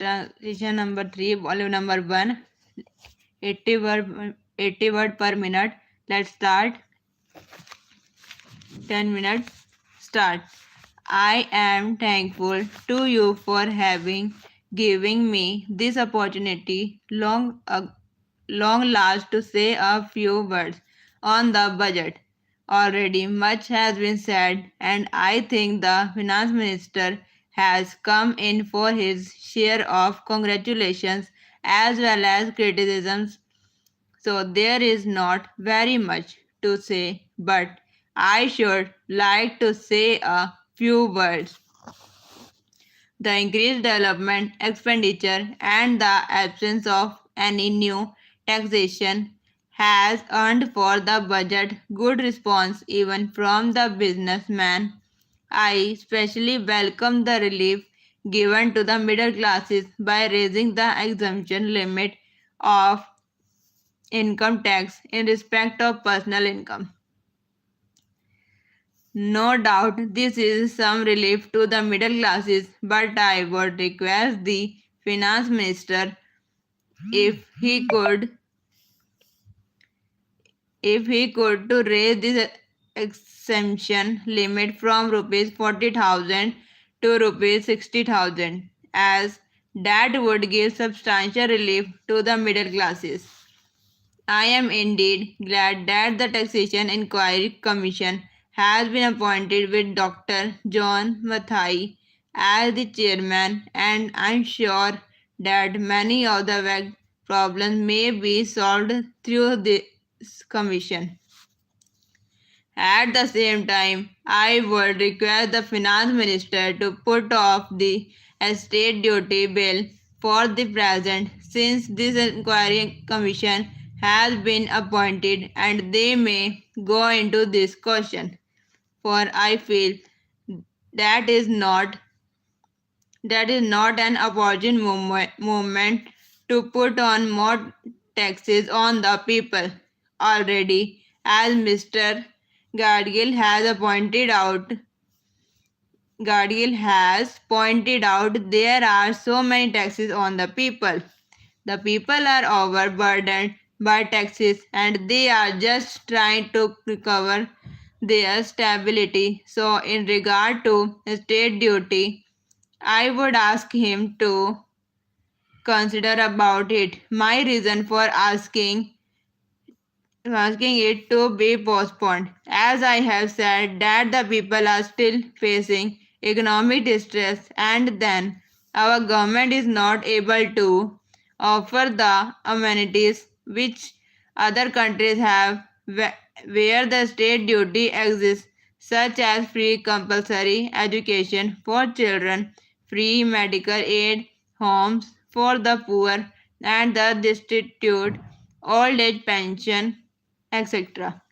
Transition number 3, volume number 1, 80 word per minute. Let's start. 10 minutes. Start. I am thankful to you for giving me this opportunity long last to say a few words on the budget. Already much has been said, and I think the finance minister has come in for his share of congratulations as well as criticisms. So there is not very much to say, but I should like to say a few words. The increased development expenditure and the absence of any new taxation has earned for the budget good response even from the businessman. I especially welcome the relief given to the middle classes by raising the exemption limit of income tax in respect of personal income. No doubt this is some relief to the middle classes, but I would request the finance minister if he could to raise this exemption limit from rupees 40,000 to rupees 60,000, as that would give substantial relief to the middle classes. I am indeed glad that the Taxation Inquiry Commission has been appointed with Dr. John Mathai as the chairman, and I am sure that many of the vexed problems may be solved through this commission. At the same time, I would request the finance minister to put off the estate duty bill for the present, since this inquiry commission has been appointed and they may go into this question. For I feel that is not an opportune moment to put on more taxes on the people. Already, as Mr. Gadgil has pointed out, there are so many taxes on the people. The people are overburdened by taxes and they are just trying to recover their stability. So, in regard to state duty, I would ask him to consider about it. My reason for asking it to be postponed, as I have said that the people are still facing economic distress, and then our government is not able to offer the amenities which other countries have where the state duty exists, such as free compulsory education for children, free medical aid, homes for the poor and the destitute, old age pension, etc.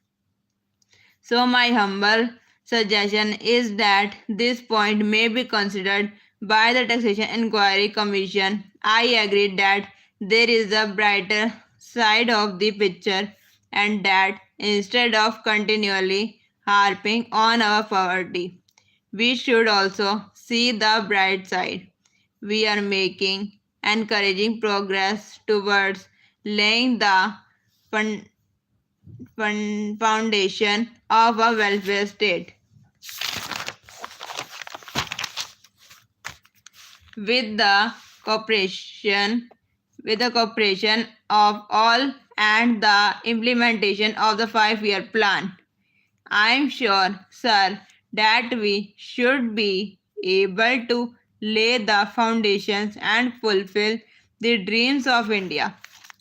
So, my humble suggestion is that this point may be considered by the Taxation Inquiry Commission. I agree that there is a brighter side of the picture, and that instead of continually harping on our poverty, we should also see the bright side. We are making encouraging progress towards laying the foundation of a welfare state. With the cooperation of all and the implementation of the 5-year plan, I am sure, sir, that we should be able to lay the foundations and fulfill the dreams of India.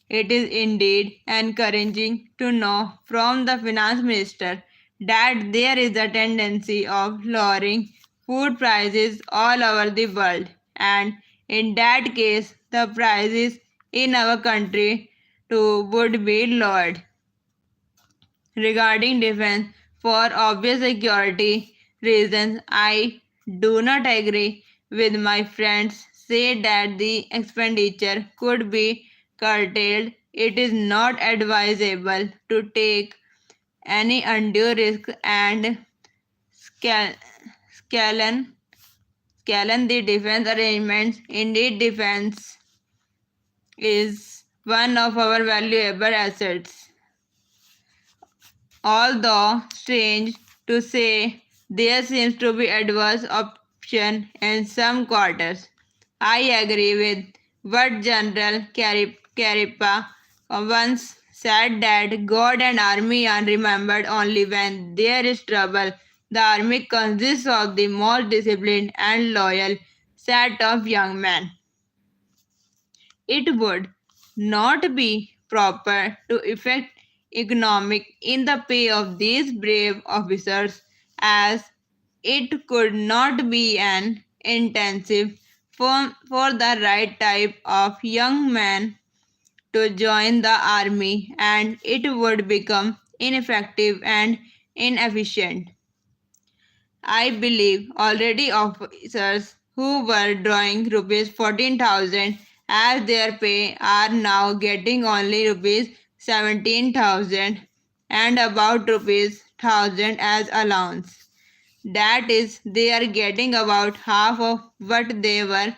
It is indeed encouraging to know from the finance minister that there is a tendency of lowering food prices all over the world, and in that case the prices in our country too would be lowered. Regarding defense, for obvious security reasons, I do not agree with my friends say that the expenditure could be curtailed. It is not advisable to take any undue risk and scalene Callan the defense arrangements. Indeed, defense is one of our valuable assets. Although strange to say, there seems to be adverse option in some quarters. I agree with what General Caripa once said that God and army are remembered only when there is trouble. The army consists of the most disciplined and loyal set of young men. It would not be proper to effect economic in the pay of these brave officers, as it could not be an intensive for the right type of young man to join the army, and it would become ineffective and inefficient. I believe already officers who were drawing rupees 14,000 as their pay are now getting only rupees 17,000 and about rupees 1,000 as allowance. That is, they are getting about half of what they were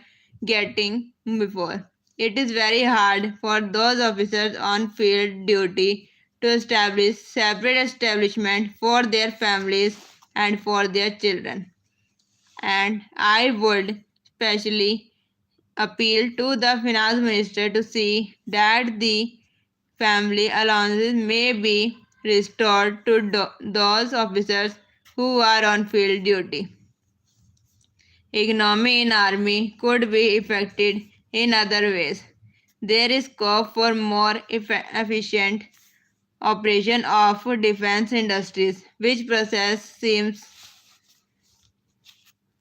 getting before. It is very hard for those officers on field duty to establish separate establishment for their families and for their children. And I would specially appeal to the finance minister to see that the family allowances may be restored to those officers who are on field duty. Economy in army could be affected in other ways. There is scope for more efficient operation of defense industries, which process seems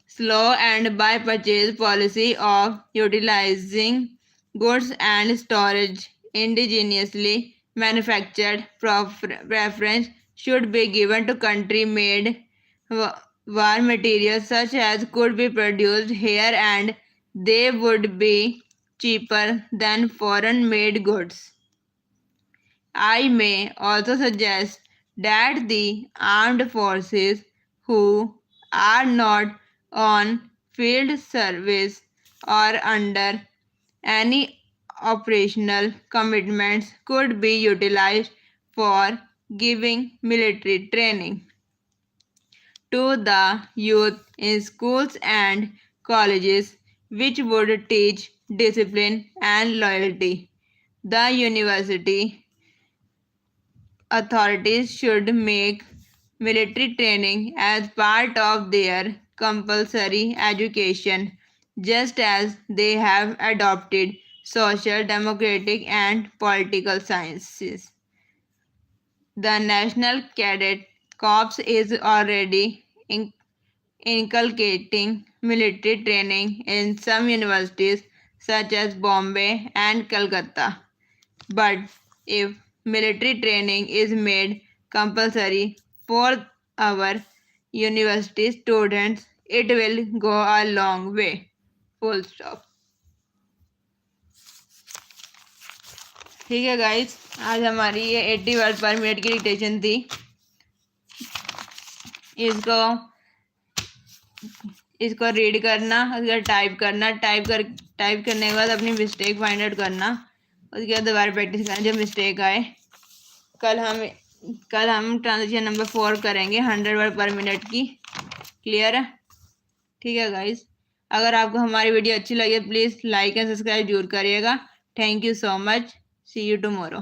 slow, and by purchase policy of utilizing goods and storage indigenously manufactured preference should be given to country made war materials such as could be produced here and they would be cheaper than foreign made goods. I may also suggest that the armed forces who are not on field service or under any operational commitments could be utilized for giving military training to the youth in schools and colleges, which would teach discipline and loyalty. The university authorities should make military training as part of their compulsory education, just as they have adopted social, democratic, and political sciences. The National Cadet Corps is already inculcating military training in some universities such as Bombay and Calcutta. But if military training is made compulsory for our university students, it will go a long way. Full stop. ठीक है guys, आज हमारी ये 80 word पर minute की dictation थी. इसको read करना, उसका टाइप करना, टाइप करने के बाद अपनी मिस्टेक फाइंड आउट करना, उसके बाद दोबारा प्रैक्टिस करना जब मिस्टेक आए. कल हम ट्रांजिशन नंबर 4 करेंगे 100 वर्ड पर मिनट की. क्लियर है? ठीक है गाइस, अगर आपको हमारी वीडियो अच्छी लगे प्लीज़ लाइक एंड सब्सक्राइब जरूर करिएगा. Thank you so much. See you tomorrow.